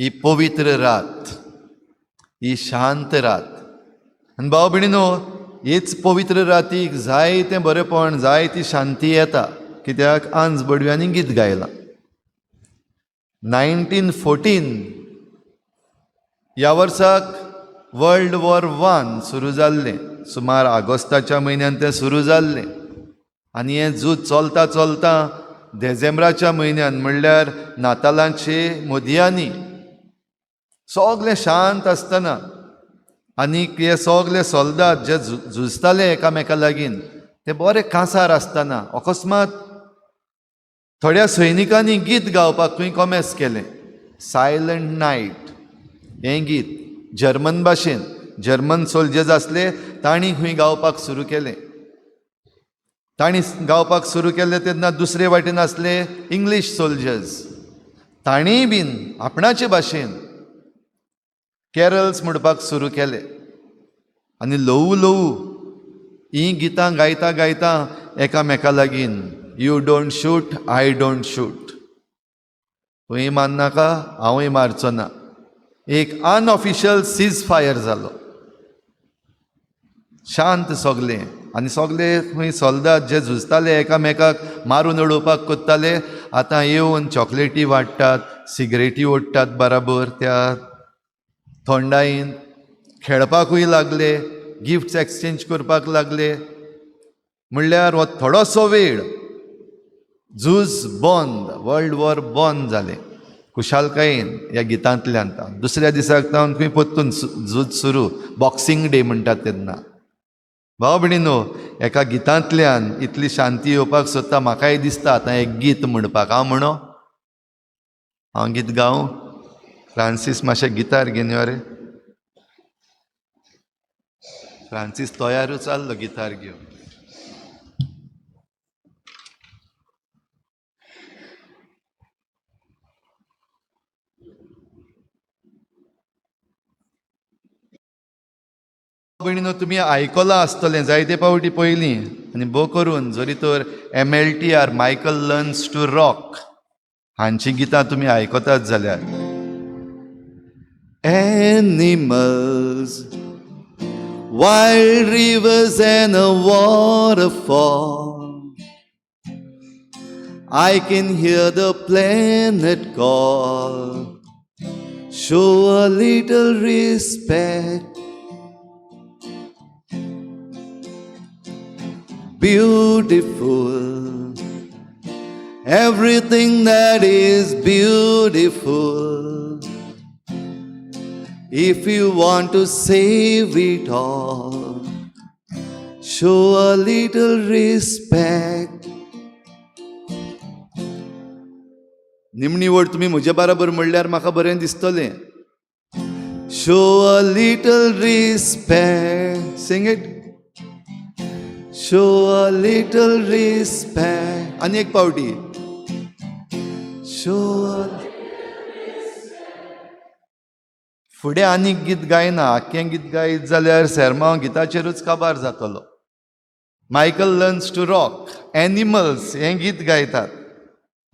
ही पवित्र रात, ही शांत रात. आनी भाव भयणीनो, हीच पवित्र रातीक जायतें बरेपण, जायती शांती येता. कित्याक आज बडव्यांनी गीत गायलां. 1914 ह्या वर्साक वर्ल्ड वॉर I सुरू जाल्लें. सुमार ऑगस्टाच्या म्हयन्यान तें सुरू जाल्लें आनी हें झूज चलता चलता डिसेंबराच्या म्हयन्यान म्हणल्यार नातालांचे मदयांनी सगळें शांत आसतना आनी हे सगळे सोल्दाद जे झुजताले एकामेका लागीं ते बरे कांसार आसतना अकस्मात थोड्या सैनिकांनी गीत गावपाक खंय कॉमेस केलें. सायलंट नायट हें गीत जर्मन भाशेन, जर्मन सोल्जर्स आसले तांणी खंय गावपाक सुरू केलें. तांणी गावपाक सुरू केलें तेन्ना दुसरे वाटेन आसले इंग्लीश सोल्जर्स. तांणीय बीन आपणाचे भाशेन कॅरल्स म्हणपाक सुरू केले. आनी ल्हवू ल्हवू हीं गितां गायता गायता एकामेका लागीं you don't shoot, I don't shoot, तुवें मारनाका, हांवूय मारचो ना. एक अनऑफिशियल सीज फायर जालो. शांत सगलें आनी सगळे खंय सोल्दाद जे झुजताले एकामेकाक मारून उडोवपाक कोत्ताले आतां येवन चॉकलेटी वाडटात, सिगरेटी ओडटात बराबर त्या थंडायेन, खेळपाकूय लागले, गिफ्ट्स एक्सचेंज करपाक लागले. म्हणल्यार हो थोडोसो वेळ झूज बंद, वर्ल्ड वॉर बंद जालें खुशालकायेन ह्या गितांतल्यान. दुसऱ्या दिसाक जावन खंय परतून झूज सुरू, बॉक्सिंग डे म्हणटात तेन्ना. भाव भयणीनो, एका गितांतल्यान इतली शांती येवपाक सोदता. म्हाकाय दिसता आतां एक गीत म्हणपाक. हांव गीत गावं? फ्रांसीस मातशें गितार घेवन यो रे. फ्रांसीस तयारूच जाल्लो गितार घेवन. भयणीनो, तुमी आयकलां आसतलें जायते पावटी पयलीं आनी भोव करून जरी तर MLTR Michael learns to rock हांची गितां तुमी आयकतात जाल्यार. Animals, wild rivers and a waterfall, I can hear the planet call. Show a little respect. Beautiful, everything that is beautiful. If you want to save it all, show a little respect. निमणी वड तुम्ही म्हज्या बरोबर म्हणल्यार म्हाका बरें दिसतलें. Show a little respect. Sing it. Show a little respect. आनी एक पावटी. Show a. फुडें आनीक गीत गायना, आख्खें गीत गायत जाल्यार सेर्मांव गिताचेरूच काबार जातलो. Michael learns to rock, animals हें गीत गायतात.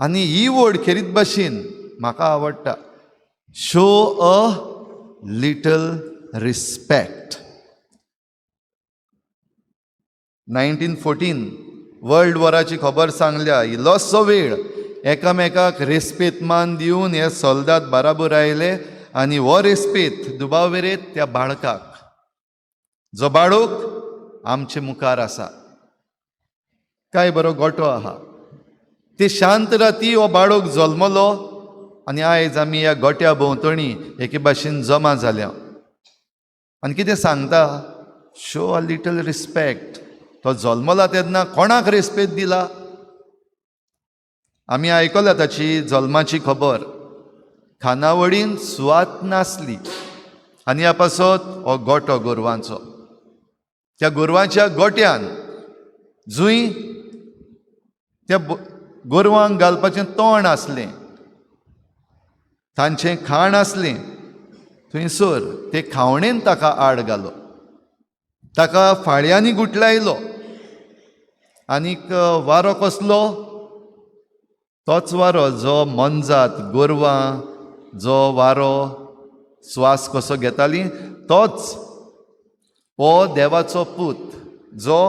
आनी ही वड खेरीत भाशेन म्हाका आवडटा. Show a little respect. 1914 वर्ल्ड वॉराची खबर सांगल्या. इल्लोसो वेळ एकामेकाक रेस्पेत मान दिवन हे सोल्दाद बराबर आयले आनी हो रेस्पेत दुबावरेत त्या बाळकाक, जो बाळूक आमचे मुखार आसा. काय बरो गोठो आहा. ते शांत राती हो बाळूक जल्मलो आनी आयज आमी ह्या गोट्या भोंवतणी एके भाशेन जमा जाल्या. आनी कितें सांगता? Show a little respect. तो जल्मला तेन्ना कोणाक रेस्पेद दिला? आमी आयकल्या ताची जल्माची खबर. खानावळीन सुवात नासली आनी ह्या पासत हो गोठो गोरवांचो. त्या गोरवांच्या गोट्यान जूंय त्या गोरवांक घालपाचें तोंड आसलें, तांचें खाण आसलें, थंयसर ते खावणेन ताका आड घालो. ताका फाळयांनी गुटलायलो आनीक वारो कसलो? तोच वारो जो मनजात, गोरवां, जो वारो स्वास कसो घेताली तोच हो देवाचो पूत जो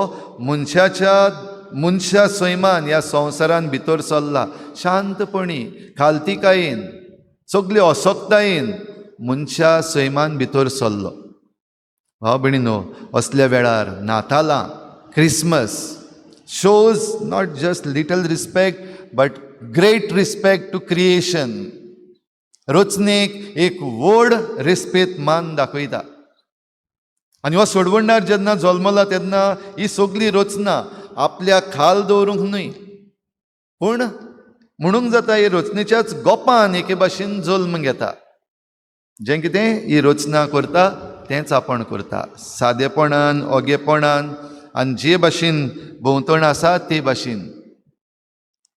मनशा सैमान ह्या संवसारान भितर सरला शांतपणी खालतीकायेन सगल्यो अशक्तायेन मनशा सैमान भितर सरलो. भाव भयणीनो, असल्या वेळार नातालां Christmas shows not just little respect but great respect to creation. रचनेक एक व्हड रेस्पेत मान दाखयता. आनी हो सोडवंडार जेन्ना जल्मला तेन्ना ही सगळी रचना आपल्या खाल दवरूंक न्हय, पूण म्हणूंक जाता ही रचनेच्याच गोपान एके भाशेन जल्म घेता. जें कितें ही रचना करता तेंच आपण करता, सादेपणान ओगेपणान आनी जे भाशेन भोंवतण आसा ते भाशेन.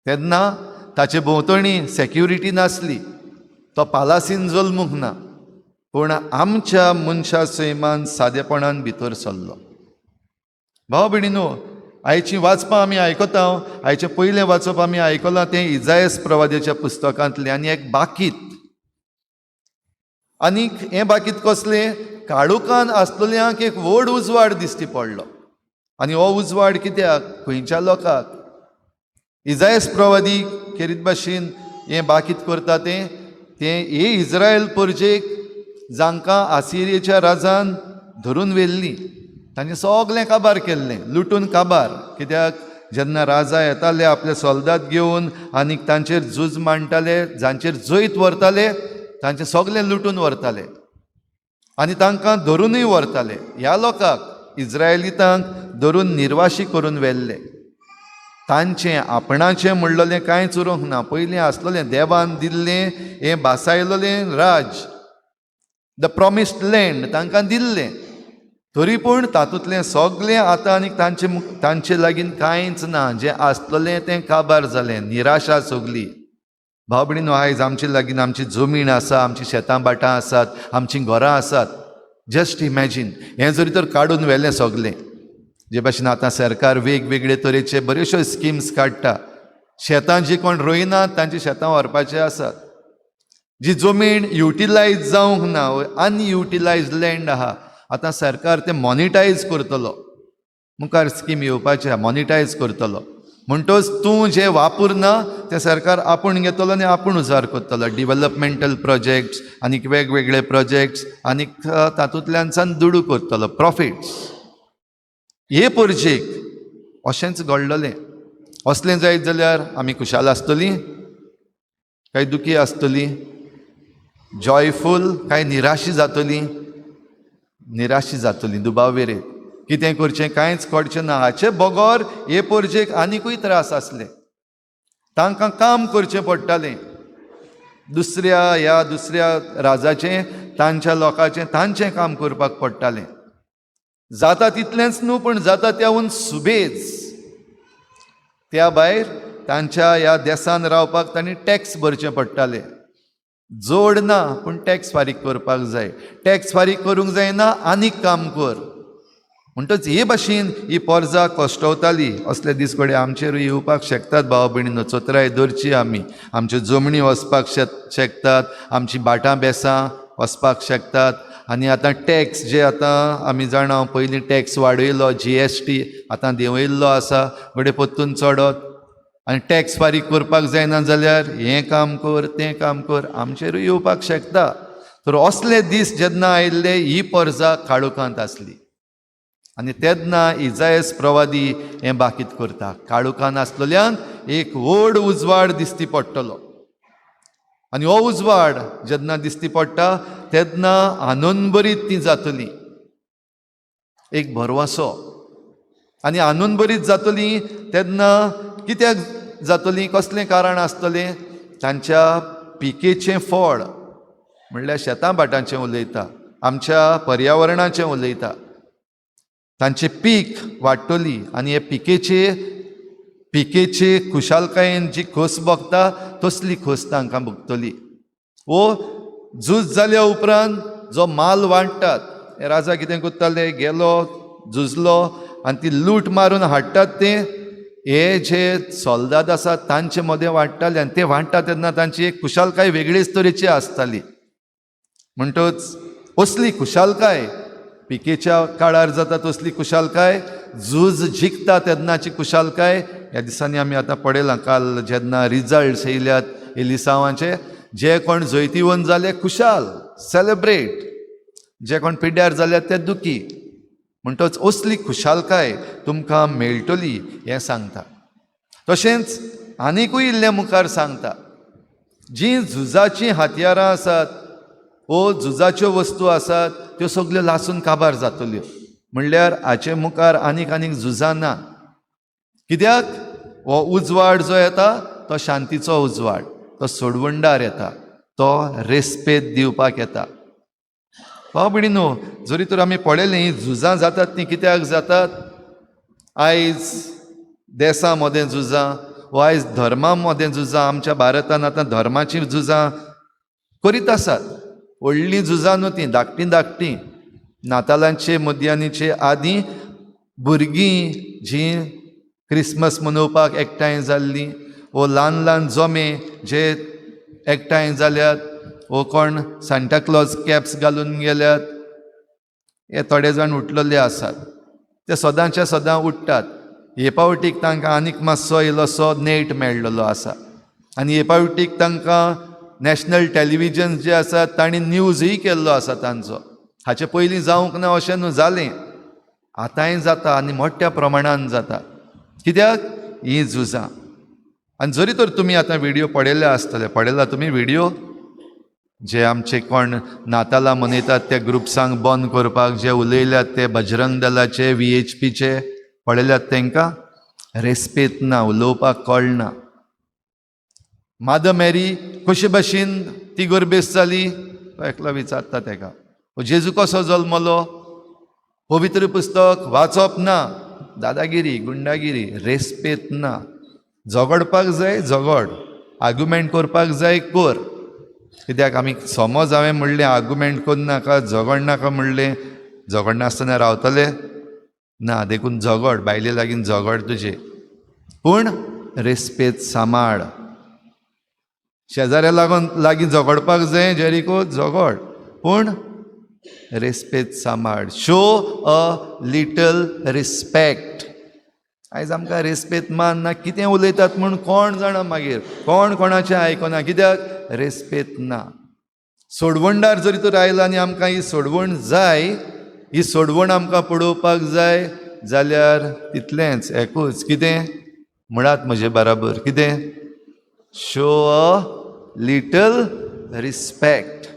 तेन्ना ताचे भोंवतणी सेक्युरिटी नासली, तो पालासीन जल्मूंक ना, पूण आमच्या मनशा सैमान सादेपणान भितर सरलो. भाव भयणीनो, आयची वाचपां आमी आयकता. आयचें पयलें वाचप आमी आयकलां तें इजायास प्रवाद्याच्या पुस्तकांतलें आनी एक बाकीत. आनीक हें बाकीत कसलें, काळोखान आसलेल्यांक एक व्हड उजवाड दिश्टी पडलो. आनी हो उजवाड कित्याक, खंयच्या लोकांक? इजायास प्रवादी खेरीत भाशेन हें बाकीत करता तें हे इस्रायल परजेक जांकां आसिरियेच्या राजान धरून व्हेल्लीं तांणी सगळें काबार केल्लें, लुटून काबार. कित्याक जेन्ना राजा येताले आपले सोल्दाद घेवन आनीक तांचेर झूज मांडटाले, जांचेर जैत व्हरताले तांचें सगळें लुटून व्हरताले आनी तांकां धरूनय व्हरताले. ह्या लोकांक इस्रायलितांक धरून निर्वाशी करून व्हेल्ले. तांचें आपणाचें म्हणलेलें कांयच उरूंक ना. पयलीं आसलेलें देवान दिल्लें हें भासायलेलें राज, द प्रॉमिस्ड लँड तांकां दिल्लें, तरी पूण तातूंतलें सगळें आतां आनीक तांचे लागीं कांयच ना. जें आसलेलें तें काबार जालें, निराशा सगळी. भाव भयणीनो, आयज आमचे लागीं आमची जमीन आसा, आमची शेतां बाटां आसात, आमचीं घरां आसात. जस्ट इमॅजीन, हें जरी तर काडून व्हेलें सगळें. जे भाशेन आतां सरकार वेगवेगळे तरेचे बऱ्योचश्यो स्किम्स काडटा. शेतां जीं कोण रोयनात तांची शेतां व्हरपाचें आसात. जी जमीन युटिलायज जावंक ना, अनयुटिलायज लँड आहा, आतां सरकार तें मॉनिटायज करतलो. मुखार स्कीम येवपाचें, मॉनिटायज करतलो. म्हणटच तूं जें वापरना तें सरकार आपूण घेतलो आनी आपूण उजार करतलो. डिवेलपमेंटल प्रोजेक्ट्स आनीक वेगवेगळे प्रोजेक्ट्स आनीक तातूंतल्यान दुडू करतलो, प्रॉफिट्स. हे परजेक अशेंच घडलेलें. असलें जायत जाल्यार आमी खुशाल आसतलीं काय दुखी आसतलीं, जॉयफूल काय निराशी जातलीं? निराशी जातलीं, दुबावबेरेक. कितें करचें कांयच कळचें ना. हाचे बगोर हे परजेक आनिकूय त्रास आसले. तांकां काम करचें पडटालें. दुसऱ्या राजाचें, तांच्या लोकांचें, तांचें काम करपाक पडटालें. जाता तितलेंच न्हू, पूण जाता त्याहून सुबेज. त्या भायर तांच्या ह्या देसान रावपाक तांणी टॅक्स भरचें पडटालें. जोड ना, पूण टॅक्स फारीक करपाक जाय. टॅक्स फारीक करूंक जायना, आनीक काम कर. म्हणटच हे भाशेन ही पोरजां कश्टवतालीं. असले दीस घडये आमचेरूय येवपाक शकतात. भाव भयणीनो, चोत्राय धरची आमी. आमच्यो जमनी वचपाक शकतात, आमची बाटां बेसां वचपाक शकतात. आनी आतां टॅक्स जे आतां आमी जाणा, पयलीं टॅक्स वाडयलो, GST आतां देंवयल्लो आसा, घडये परतून चडत. आनी टॅक्स फारीक करपाक जायना जाल्यार हें काम कर, तें काम कर, आमचेरूय येवपाक शकता. तर असले दीस जेन्ना आयिल्ले, ही पोरजां काळोखांत आसली. आनी तेन्ना इजायास प्रवादी हें बाकीत करता. काळोखान आसलेल्यांक एक व्हड उजवाड दिश्टी पडटलो. आनी हो उजवाड जेन्ना दिश्टी पडटा तेन्ना आनंदभरीत ती जातली, एक भरवसो. आनी आनंदभरीत जातली तेन्ना कित्याक जातली, कसलें कारण आसतलें? तांच्या पिकेचें फळ, म्हणल्यार शेतां भाटांचें उलयता, आमच्या पर्यावरणाचें उलयता. तांचें पीक वाडटली आनी हे पिकेचे खुशालकायेन जी खोस भोगता तसली खोस तांकां भोगतली. वो झूज जाल्या उपरांत जो माल वाडटात, हे राजा कितें करताले, गेलो झुजलो आनी ती लूट मारून हाडटात हे जे सोल्दाद आसात तांचे मदें वाडटाले आनी ते वाडटा तेन्ना तांची एक खुशालकाय वेगळीच तरेची आसताली. म्हणटच असली खुशालकाय पिकेच्या काळार जाता तसली खुशालकाय, झूज जिखता तेन्नाची खुशालकाय ह्या दिसांनी आमी आतां पळयलां. काल जेन्ना रिजल्ट्स येयल्यात एलिसांवाचे, जे कोण जैतिवंत जाले खुशाल, सेलेब्रेट. जे कोण पिड्ड्यार जाल्यात ते दुखी. म्हणटच असली खुशालकाय तुमकां मेळटली हें सांगता. तशेंच आनिकूय इल्लें मुखार सांगता, जीं झुजाचीं हातयारां आसात वो झुजाच्यो वस्तू आसात त्यो सगल्यो लासून काबार जातल्यो. म्हणल्यार हाचे मुखार आनीक झुजां ना. कित्याक हो उजवाड जो येता तो शांतीचो उजवाड, तो सोडवंडार येता, तो रेस्पेत दिवपाक येता. भाव भयणीनो, जरी तर आमी पळयलें ही झुजां जातात ती कित्याक जातात. आयज देशा मदें झुजां, वा आयज धर्मा मदें झुजां. आमच्या भारतांत आतां धर्माचीं झुजां करीत आसात. व्हडलीं झुजां न्हू तीं, धाकटीं. नातालांचे मुद्यानीचे आदीं भुरगीं जीं क्रिसमस मनोवपाक एकठांय जाल्लीं, वो ल्हान जोमे जे एकठांय जाल्यात, वो कोण सांता क्लॉज कॅप्स घालून गेल्यात, हे थोडे जाण उठलेले आसात. ते सदांच्या सदां उठटात. हे पावटीक तांकां आनीक मातसो इल्लोसो नेट मेळ्ळलो आसा. आनी हे पावटीक तांकां नॅशनल टॅलिव्हिजन जे आसात तांणी न्यूजय केल्लो आसा तांचो. हाचे पयलीं जावंक ना अशें न्हू, जालें. आतांय जाता आनी मोठ्या प्रमाणान जाता. कित्याक हीं झुजां. आनी जरी तर तुमी आतां व्हिडियो पळयल्ले आसतले, पळयला तुमी व्हिडियो जे आमचे कोण नातालां मनयतात ते ग्रुप्सांक बंद करपाक जे उलयल्यात ते बजरंग दलाचे, VHPचे पळयल्यात तांकां रेस्पेत ना, उलोवपाक कळना. मादर मॅरी कशे भाशेन ती गरबेस जाली तो एकलो विचारता ताका. जेजू कसो जल्मलो, पवित्र पुस्तक वाचप ना, दादागिरी, गुंडागिरी, रेस्पेत ना. झगडपाक जाय झगड, आर्ग्युमेंट करपाक जाय कर. कित्याक आमी समज हांवें म्हणलें आर्ग्युमेंट कर नाका, झगड नाका म्हणलें, झगडनासतना रावतले ना. देखून झगड, बायले लागीं झगड तुजे, पूण रेस्पेत सांबाळ. शेजाऱ्या लागीं झगडपाक जाय, जेरिको झगड, पूण रेस्पेत सांबाळ. Show a little respect. आयज आमकां रेस्पेत मान ना, कितें उलयतात म्हूण कोण जाणा, मागीर कोण कोणाचें आयकना. कित्याक रेस्पेत ना. सोडवणदार जरी तर आयला आनी आमकां ही सोडवण जाय, ही सोडवण आमकां पळोवपाक जाय जाल्यार तितलेंच एकूच, कितें म्हणात म्हजे बराबर, कितें शो अ लिटल रिस्पेक्ट.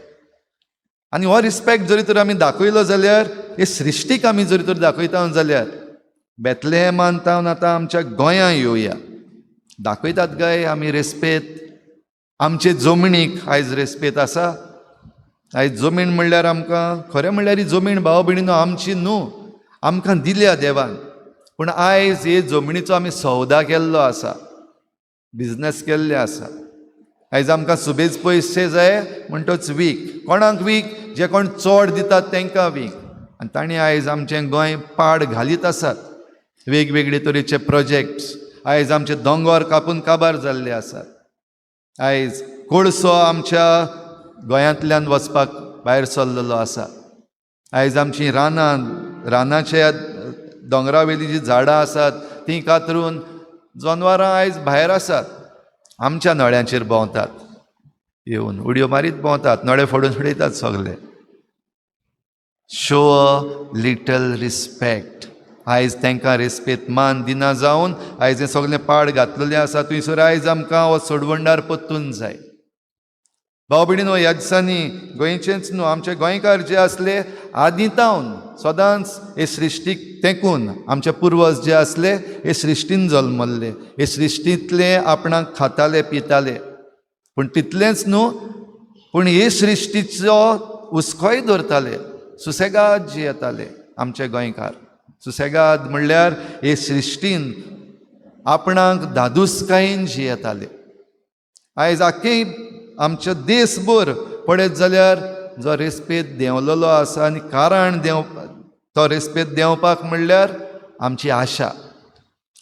आनी हो रिस्पेक्ट जरी तर आमी दाखयलो जाल्यार, हे सृश्टीक आमी जरी तर दाखयता जाल्यार, बेतलेहेमान तावन आतां आमच्या गोंयां येवया, दाखयतात काय आमी रेस्पेत. आमचे जमणीक आयज रेस्पेत आसा. आयज जमीन म्हणल्यार आमकां खरें म्हणल्यार ही जमीन भाव भयणीनो आमची न्हू, आमकां दिल्या देवान. पूण आयज हे जमणीचो आमी सौदा केल्लो आसा, बिजनेस केल्ले आसा. आयज आमकां सुबेज पयशे जाय म्हणटच वीक. कोणाक वीक? जे कोण चोड दितात तांकां वीक. आनी तांणी आयज आमचें गोंय पाड घालीत आसात. वेगवेगळे तरेचे प्रोजेक्ट्स. आयज आमचे दोंगर कापून काबार जाल्ले आसात. आयज कोळसो आमच्या गोंयांतल्यान वचपाक भायर सरलेलो आसा. आयज आमचीं रानाचे दोंगरावेलीं जीं झाडां आसात तीं कातरून जनावरां आयज भायर आसात. आमच्या नळ्यांचेर भोंवतात, येवन उडयो मारीत भोंवतात, नळे फोडून उडयतात सगळे. Show a little respect. आयज तांकां रेस्पेत मान दिना जावन आयज हें सगळें पाड घातलेलें आसा. थंयसर आयज आमकां हो सोडवणदार पत्तून जाय. भाव भयणीनो, ह्या दिसांनी गोंयचेच न्हू, आमचे गोंयकार जे आसले आदींतावन सदांच हे सृश्टीक तेंकून, आमचे पुर्वज जे आसले हे सृश्टीन जल्मल्ले, हे सृश्टींतले आपणाक खाताले पिताले. पूण तितलेंच न्हू, पूण हे सृश्टीचो हुस्कोय धरताले, सुसेगाद जियेताले आमचे गोंयकार. सुसेगाद म्हणल्यार हे सृश्टीन आपणाक धादुसकायेन जियेताले. आयज आख्खे आमचे देशभर पळयत जाल्यार जो रेस्पेत देंवलेलो आसा, आनी कारण तो रेस्पेत देंवपाक म्हणल्यार आमची आशा.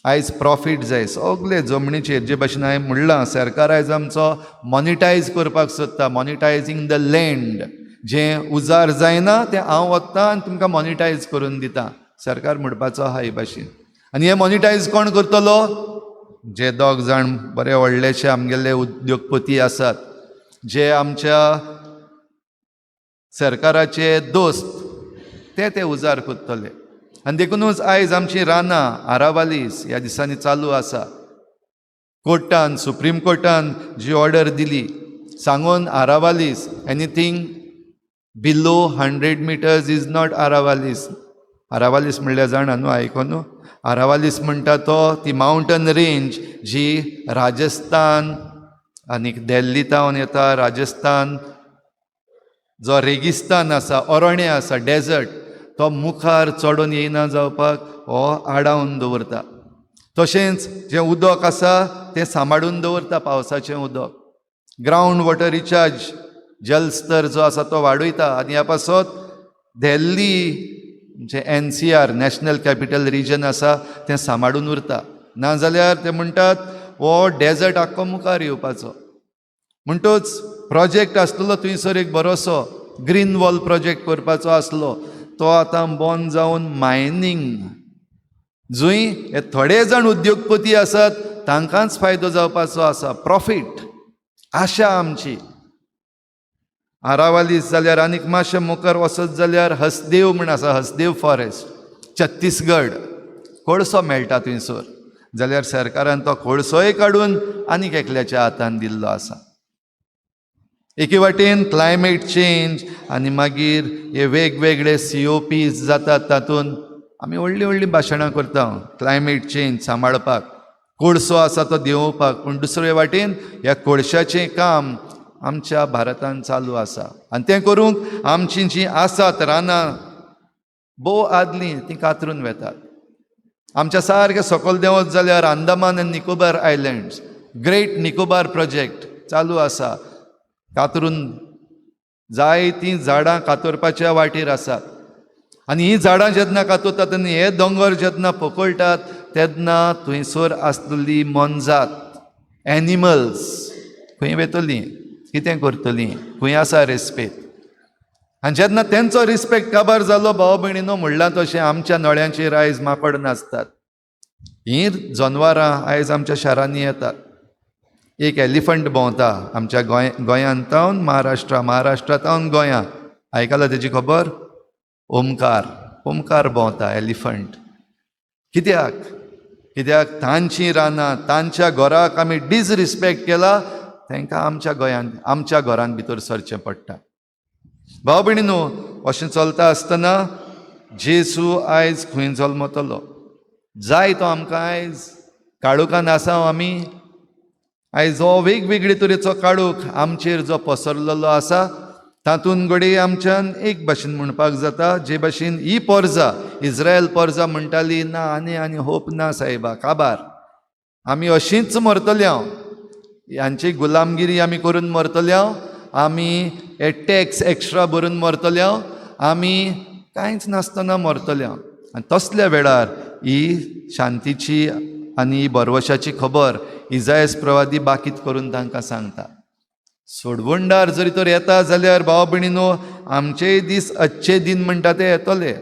आयज प्रॉफीट जाय सगळे जमनीचेर जे भाशेन हांवें म्हणलां सरकार आयज आमचो मॉनिटायज करपाक सोदता मॉनिटायझींग द लँड जें उजार जायना तें हांव वता आनी तुमकां मॉनिटायज करून दिता सरकार म्हणपाचो आहा हे भाशेन आनी हें मॉनिटायज कोण करतलो जे दोग जाण बरे व्हडलेशे आमगेले उद्योगपती आसात जे आमच्या सरकाराचे दोस्त ते उजार करतले आनी देखूनच आयज आमची रानां आरावालीस ह्या दिसांनी चालू आसा कोर्टान सुप्रीम कोर्टान जी ऑर्डर दिली सांगून आरावालीस anything below 100 meters is not आरावालीस आरावालीस म्हणल्यार जाणा न्हू आयको न्हू आरावालीस म्हणटा तो ती माउंटन रेंज जी राजस्थान आनी दिल्ली तावन येता राजस्थान जो रेगिस्तान आसा अरण्य आसा डेजर्ट तो मुखार चडून येयना जावपाक हो आडावन दवरता तशेंच जें उदक आसा तें सांबाळून दवरता पावसाचें उदक ग्रावंड वॉटर रिचार्ज जलस्तर जो आसा तो वाडयता आनी ह्या पासत दिल्ली जे NCR नॅशनल कॅपिटल रिजन आसा तें सांबाळून उरता नाजाल्यार ते म्हणटात हो डेजर्ट आख्खो मुखार येवपाचो म्हणटूच प्रोजेक्ट आसलो थंयसर एक बरोसो ग्रीन वॉल प्रोजेक्ट करपाचो आसलो तो आतां बंद जावन मायनींग जंय हे थोडे जाण उद्योगपती आसात तांकांच फायदो जावपाचो आसा प्रॉफीट आशा आमची आरावालीस जाल्यार आनीक मातशें मुखार वचत जाल्यार हसदेव म्हण आसा हसदेव फॉरेस्ट छत्तीसगड कोळसो मेळटा थंयसर जाल्यार सरकारान तो कोळसोय काडून आनीक एकल्याच्या हातान दिल्लो आसा एके वाटेन क्लायमेट चेंज आनी मागीर हे वेगवेगळे COPs जातात तातूंत आमी व्हडलीं व्हडलीं भाशणां करता क्लायमेट चेंज सांबाळपाक कोळसो आसा तो देंवोवपाक पूण दुसरे वाटेन ह्या कोळशाचें काम आमच्या भारतांत चालू आसा आनी तें करूंक आमचीं जीं आसात रानां भोव आदलीं तीं कातरून वेतात आमच्या सारकें सकयल देंवत जाल्यार अंदमान आनी निकोबार आयलँड्स ग्रेट निकोबार प्रोजेक्ट चालू आसा कातरून जायतीं झाडां कातरपाच्या वाटेर आसात आनी हीं झाडां जेन्ना कातरतात आनी हे दोंगर जेन्ना पकळटात तेन्ना थंयसर आसलेलीं मनजात एनिमल्स खंय वेतलीं कितें करतलीं खंय आसा रेस्पेद आनी जेन्ना तेंचो रिस्पेक्ट काबार जालो भाव भयणीनो म्हणलां तशें आमच्या नळ्यांचेर आयज माकड नाचतात हीं जनवरां आयज आमच्या शारांनी येतात एक एलिफंट भोंवता आमच्या गोंयांत तावन महाराष्ट्रा तावन गोंयां आयकलां तेजी खबर ओमकार भोंवता एलिफंट कित्याक तांचीं रानां तांच्या घराक आमी डिसरिस्पेक्ट केला तांकां आमच्या घरान भितर सरचें पडटा भाव भयणीनो अशें चलता आसतना जेजू आयज खंय जल्मतलो जाय तो आमकां आयज काळोखान आसाव आमी आयज हो वेगवेगळे तरेचो काळोख आमचेर जो पसरलेलो आसा तातूंत घडये आमच्यान एक भाशेन म्हणपाक जाता जे भाशेन ही पोरजां इज्रायल पोरजां म्हणटालीं ना आनी होप ना सायबा काबार आमी अशींच मरतली हांव ह्यांची गुलामगिरी आमी करून मरतले हांव आमी हे टॅक्स एक्स्ट्रा भरून मरतले हांव आमी कांयच नासतना मरतले हांव आनी तसल्या वेळार ही शांतीची आनी ही बरवशाची खबर इजायास प्रवादी बाकीत करून तांकां सांगता सोडवंडार जरी तर येता जाल्यार भाव भयणीनो आमचेय दीस अच्छे दिन म्हणटा ते येतले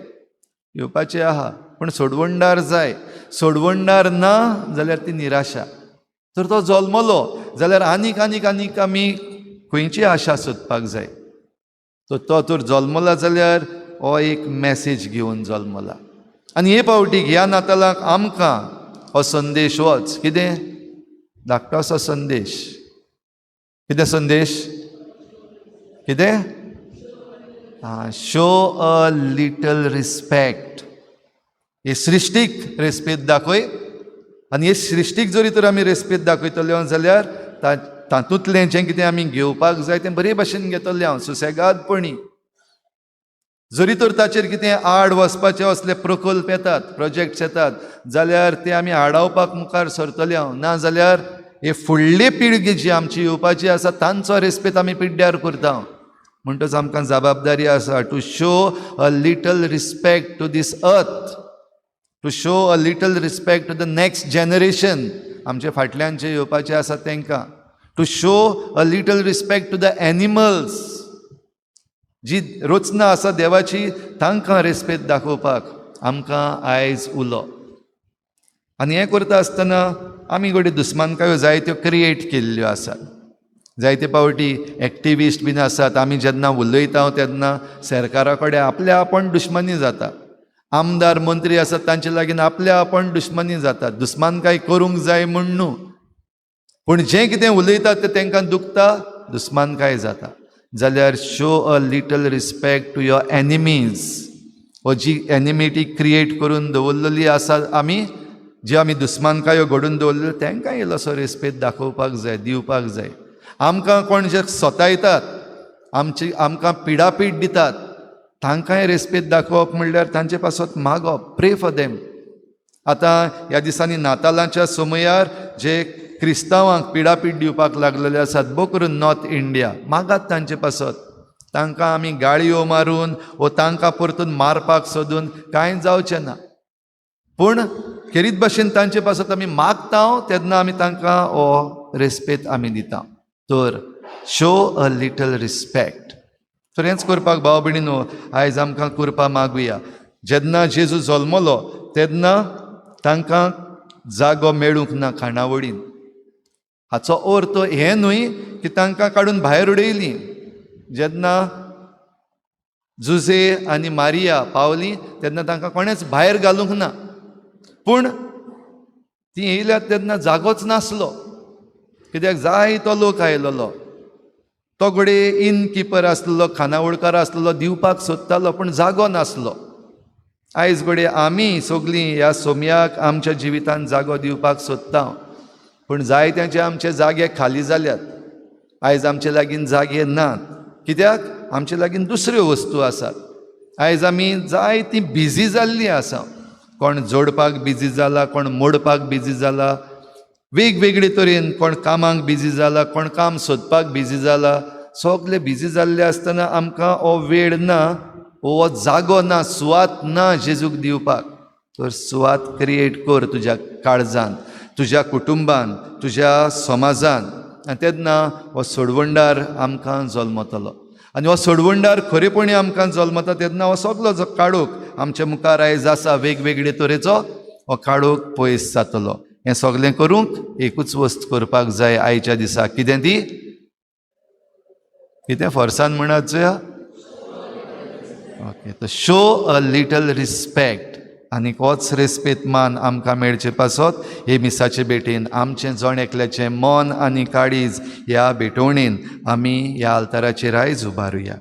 येवपाचे आहा पूण सोडवंडार जाय सोडवंडार ना जाल्यार ती निराशा तर तो जल्मलो जाल्यार आनीक आमी खंयची आशा सोदपाक जाय तो तर जल्मला जाल्यार हो एक मॅसेज घेवन जल्मला आनी हे पावटी ह्या नातालाक आमकां हो संदेश वच कितें धाकटोसो संदेश कितें संदेश कितें शो अ लिटल रिस्पेक्ट हे सृश्टीक रेस्पेद दाखय आनी हे सृश्टीक जरी तर आमी रेस्पेद दाखयतले जाल्यार तातूंतलें जें कितें आमी घेवपाक जाय तें बरे भशेन घेतलें हांव सुसेगादपणी जरी तर ताचेर कितें आड वचपाचे असले प्रकल्प येतात प्रोजेक्ट्स येतात जाल्यार ते आमी आडावपाक मुखार सरतले हांव ना जाल्यार हे फुडली पिळगी जी आमची येवपाची आसा तांचो रेस्पेद आमी पिड्ड्यार करता म्हणटच आमकां जबाबदारी आसा to show a little respect to this earth to show a little respect to the next generation, आमचे फाटल्यान जे येवपाचे आसा तांकां. To show a little respect to the animals, जी रचना आसा देवाची तांकां रेस्पेद दाखोवपाक आमकां आयज उलो. आनी हें करता आसतना आमी घडये दुस्मानकायो जायत्यो क्रिएट केल्ल्यो आसात. जायते पावटी एक्टिविस्ट बीन आसात, आमी जेन्ना उलयता तेन्ना सरकारा कडेन आपल्या आपण दुश्मनी जाता. आमदार मंत्री आसात तांचे लागीं आपल्या आपण दुश्मनी जाता. दुस्मानकाय करूंक जाय म्हूण न्हू, पूण जें कितें उलयतात तें तांकां दुखता, दुस्मानकाय जाता. जाल्यार show a little respect to your enemies. हो जी एनिमिटी क्रिएट करून दवरलेली आसा आमी, जी आमी दुस्मानकायो घडोवन दवरल्यो, तांकां इल्लोसो रेस्पेद दाखोवपाक जाय, दिवपाक जाय. आमकां कोण जे सतायतात, आमकां पिडापीड दितात, तांकांय रेस्पेद दाखोवप म्हणल्यार तांचे पासत मागप, प्रे फॉर देम. आतां ह्या दिसांनी नातालांच्या समयार जे क्रिस्तांवांक पिडापीड दिवपाक लागलेले आसात, भोव करून नॉर्थ इंडिया, मागात तांचे पासत. तांकां आमी गाळयो मारून वो तांकां परतून मारपाक सोदून कांय जावचें ना. पूण खेरीत भाशेन तांचे पासत आमी मागता तेन्ना आमी तांकां हो रेस्पेद आमी दिता. तर शो अ लिटल रिस्पेक्ट. तर हेंच करपाक भाव भयणीनो आयज आमकां करपा मागुया. जेन्ना जेजू जल्मलो तेन्ना तांकां जागो मेळूंक ना खाणावळीन. हाचो अर्थ हें न्हय की तांकां काडून भायर उडयलीं. जेन्ना जुजे आनी मारिया पावलीं तेन्ना तांकां कोणेच भायर घालूंक ना. पूण ती येयल्यात तेन्ना जागोच नासलो, कित्याक जायतो लोक आयलोलो. तो घडये इनकीपर आसलो, खानावळकार आसलो, दिवपाक सोदतालो, पूण जागो नासलो. आयज घडये आमी सगळीं ह्या सोमयाक आमच्या जिवितांत जागो दिवपाक सोदता, पूण जायत्यांचे आमचे जागे खाली जाल्यात. आयज आमचे लागीं जागे नात, कित्याक आमचे लागीं दुसऱ्यो वस्तू आसात. आयज आमी जायतीं बिजी जाल्लीं आसा. कोण जोडपाक बिजी जाला, कोण मोडपाक बिजी जाला, वेगवेगळे तरेन कोण कामाक बिजी जाला, कोण काम सोदपाक बिजी जाला. सगळे बिजी जाल्ले आसतना आमकां हो वेळ ना, हो जागो ना, सुवात ना जेजूक दिवपाक. तर सुवात क्रिएट कर तुज्या काळजांत, तुज्या कुटुंबान, तुज्या समाजान. आनी तेन्ना हो सोडवंडार आमकां जल्मतलो. आनी हो सोडवंडार खरेपणी आमकां जल्मता तेन्ना हो सगळो जो काळोख आमच्या मुखार आयज आसा वेगवेगळे तरेचो, हो काळोख पयस जातलो. हें सगळें करूंक एकूच वस्त करपाक जाय आयच्या दिसा. कितें ती? कितें फोर्सान म्हणत जाय? ओके, तर शो अ लिटल रिस्पेक्ट. आनी होच रेस्पेद मान आमकां मेळचे पासत हे मिसाचे भेटेन आमचें जण एकल्याचें मन आनी काळीज ह्या भेटवणेन आमी ह्या आल्ताराचेर आयज उबारुया.